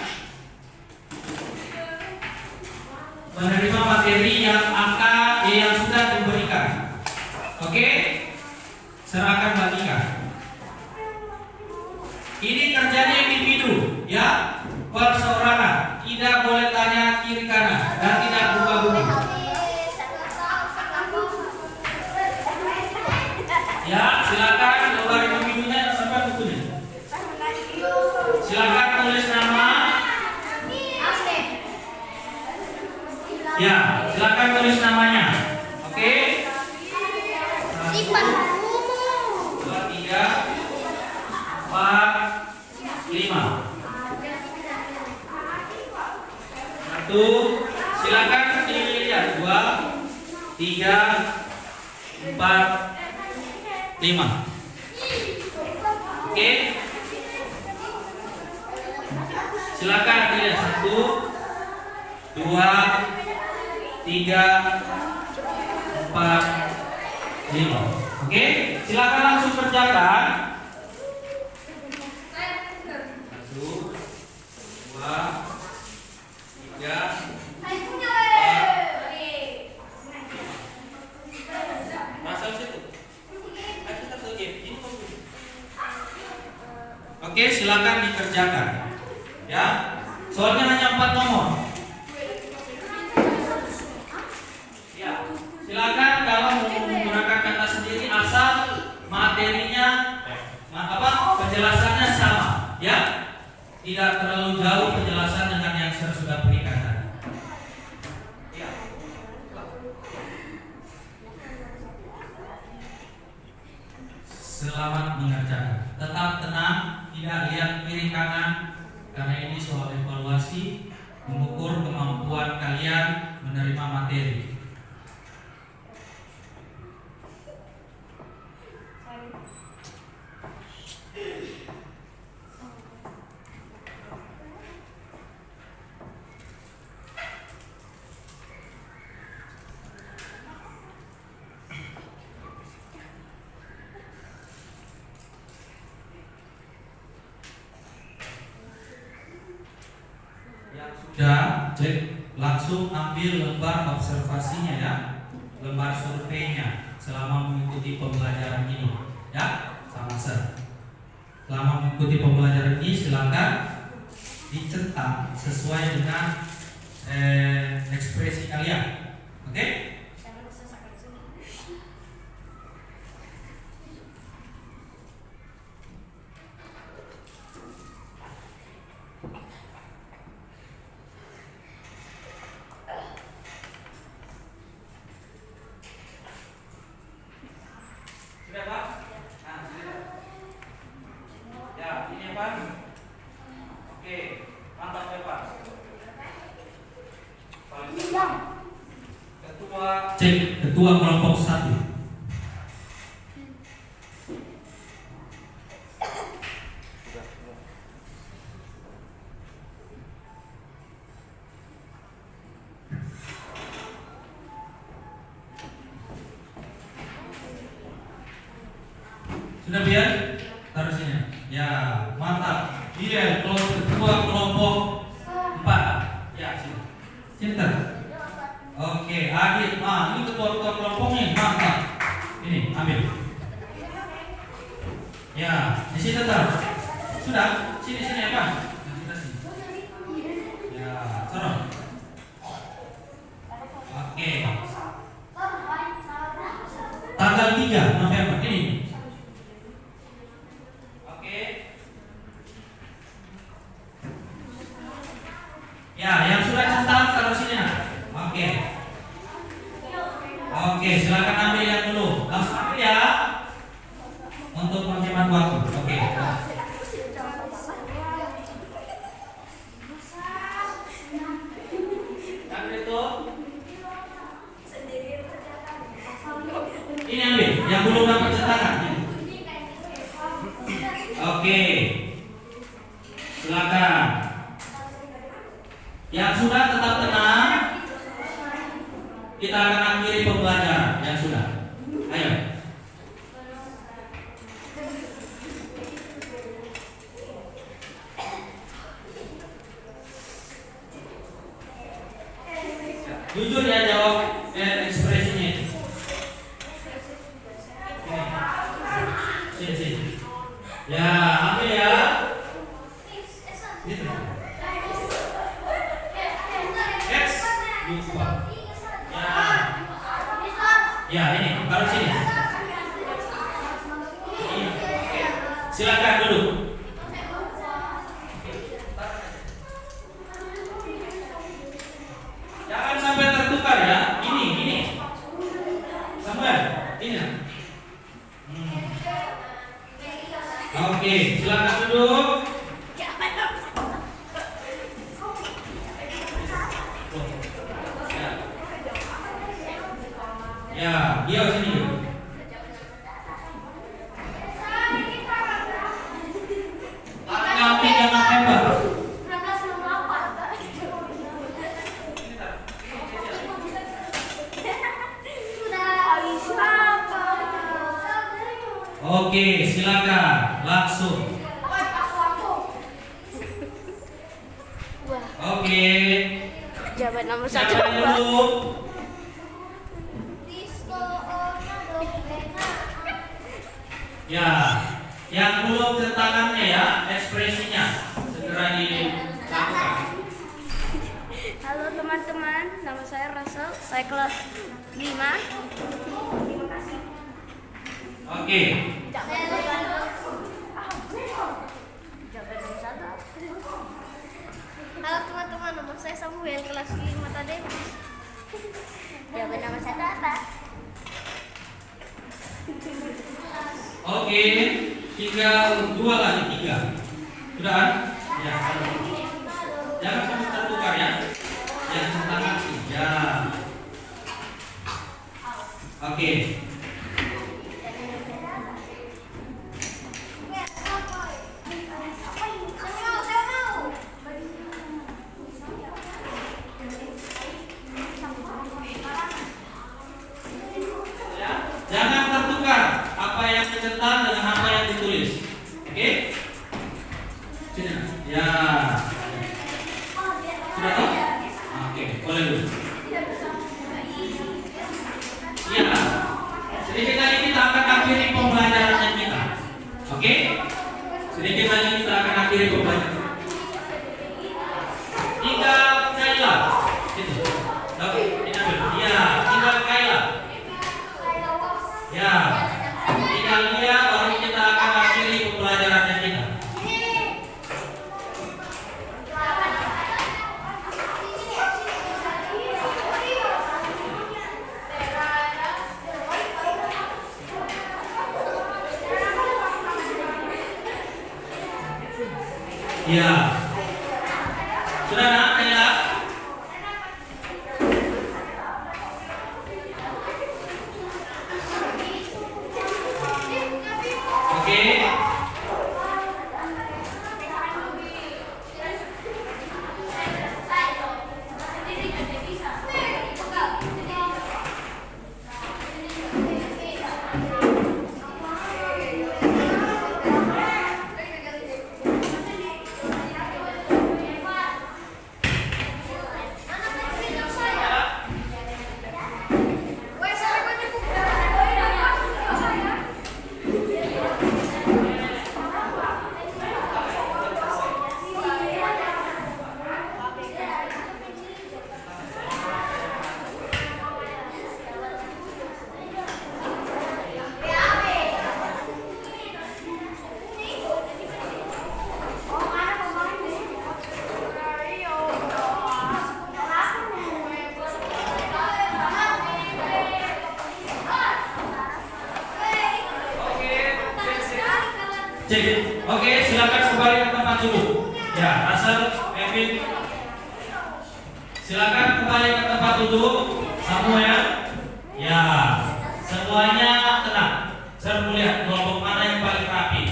Menerima materi yang sudah diberikan. Oke, serahkan bagikan. Ini kerjanya individu, ya, perseorangan. Tidak boleh tanya kiri kanan dan tidak berubah-ubah. Ya, silakan lembar individunya sampai bukunya. Silakan tulis nama. Ya, silakan tulis namanya. Oke. 1, 2, 3, 4, 5. 1, silakan dilihat. 2, 3, 4, 5. Oke. Silakan dilihat. 1, 2, 3, 4, 5. Oke, silakan langsung kerjakan. 1, 2, 3, 4. Masuk situ. Oke, silakan dikerjakan. Ya, soalnya hanya 4 nomor. Ya, silakan kalau mau menggunakan kata sendiri asal materinya penjelasannya sama, ya. Tidak terlalu jauh penjelasan dengan yang saya sudah berikan tadi. Ya. Selamat mengerjakan. Tetap tenang, tidak lihat kiri kanan karena ini soal evaluasi mengukur kemampuan kalian menerima materi. Sudah, cek langsung ambil lembar observasinya ya, lembar surveinya selama mengikuti pembelajaran ini ya, sama ser. Selama mengikuti pembelajaran ini silakan dicetak sesuai dengan ekspresi kalian. Oke? Sudah Pak? Nah, sudah. Ya, ini Pak. Oke, mantap ya Pak. Ketua kelompok 1. Sudah biar taruh sini. Ya, mantap. Dia ketua kelompok 4. Ya, sini. Sini taruh. Oke, Adit. Ini ketua kelompoknya. Mantap. Ini, ambil. Ya, di sini taruh. Sudah? Sini ya, Pak. Sudah sini. Ya, taruh. Oke. Tanggal 3 November ini. Ya, yang sudah centang taruh sini nah. Oke. Oke, silakan ambil yang dulu. Langsung ambil ya. Untuk menghemat waktu. Oke. Ambil itu. Ini ambil yang belum dapat cetakan. Oke. Silakan. Yang sudah tetap tenang. Kita akan akhiri pembelajaran yang sudah. Ayo. Jujur ya jawab ekspresinya itu. Sini. Ya, ambil ya. Gitu. Ya, ini taruh sini. Silakan duduk. Jangan sampai tertukar ya. Ini. Sampai ini. Oke, silakan duduk. Ya, dia sini. Tanggal 3 November. Oke, silakan langsung. Oke. Jawaban nomor 1 dulu. Ya, yang belum centangannya ya, ekspresinya segera dilakukan. Halo teman-teman, nama saya Russell, saya kelas 5. Terima kasih. Oke. Jawaban nomor 1. Halo teman-teman, nama saya Samuel kelas 5 tadi. Jawaban nomor 1 apa? Oke, tinggal 2 lagi 3. Sudah kan? Ya. Jangan sampai tertukar ya. Yang centangan sih. Ya. Oke. Jangan tertukar apa yang dicetak dengan apa yang ditulis. Oke? Sini. Ya. Sudah tahu? Oke, boleh dulu. Ya. Sedikit lagi kita akan akhiri pembelajaran kita. Oke? Sedikit lagi kita akan akhiri pembelajaran. Tinggal saya. Gitu. Oke, ini ambil. Ya. Ya. Sudah nak, Kayla? Oke. Cek. Oke, silakan kembali ke tempat duduk. Ya, Russell, Kevin. Silakan kembali ke tempat duduk. Samuel. Ya, semuanya tenang. Saya mau lihat kelompok mana yang paling rapi.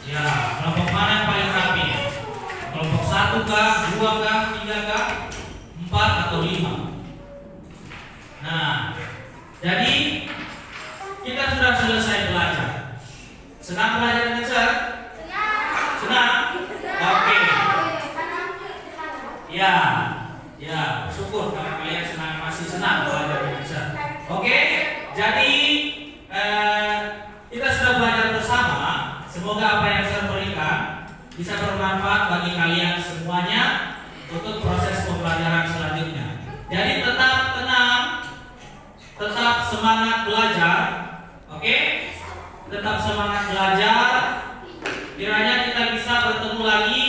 Ya, kelompok mana yang paling rapi? Kelompok 1 kah, 2 kah, 3 kah, 4 atau 5? Nah, jadi kita sudah selesai belajar. Senang belajar dengan saya? Senang? Oke. Ya, ya, syukur karena kalian masih senang belajar dengan saya. Oke, jadi kita sudah belajar bersama. Semoga apa yang saya berikan bisa bermanfaat bagi kalian semuanya untuk proses pembelajaran selanjutnya. Jadi tetap tenang, tetap semangat belajar. Oke, tetap semangat belajar. Kiranya kita bisa bertemu lagi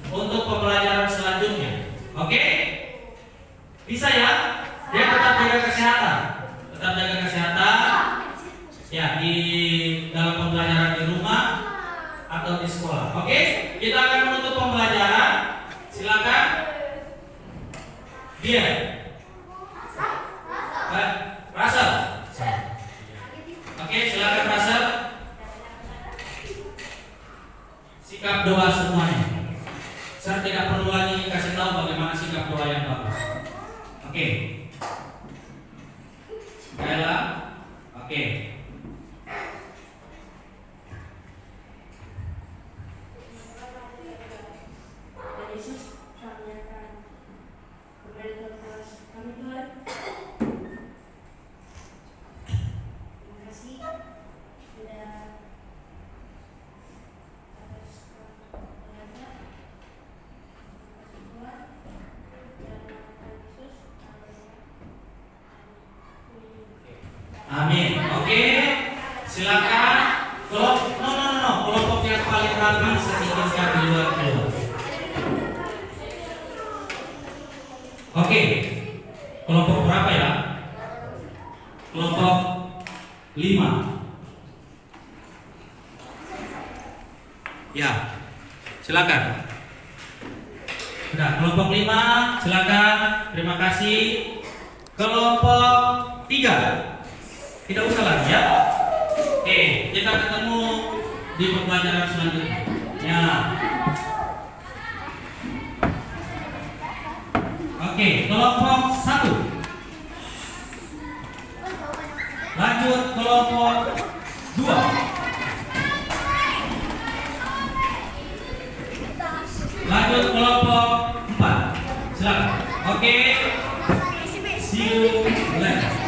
untuk pembelajaran selanjutnya. Oke, bisa ya? Dia tetap jaga kesehatan, tetap jaga kesehatan. Ya, di dalam pembelajaran di rumah atau di sekolah. Oke, kita akan menutup pembelajaran. Silakan. Dia. Russell. Oke, silakan Russell. Sikap doa semuanya. Saya tidak perlu lagi kasih tahu bagaimana sikap doa yang bagus. Oke. Kayla. Oke. Yesus, kami akan kembali ke kelas kami Tuhan. Terima kasih sudah atas belajar. Terima kasih Tuhan. Dalam nama Yesus. Amin. Oke. Silakan. Kelompok yang paling rapi sedikitkan di luar keluar. Oke. Kelompok berapa ya? Kelompok 5. Ya. Silakan. Sudah, kelompok 5, silakan. Terima kasih. Kelompok 3. Tidak usah lagi ya. Oke, kita ketemu di pembelajaran selanjutnya. Ya. Oke, kelompok 1. Lanjut kelompok 2. Lanjut kelompok 4. Silakan. Oke. See you later.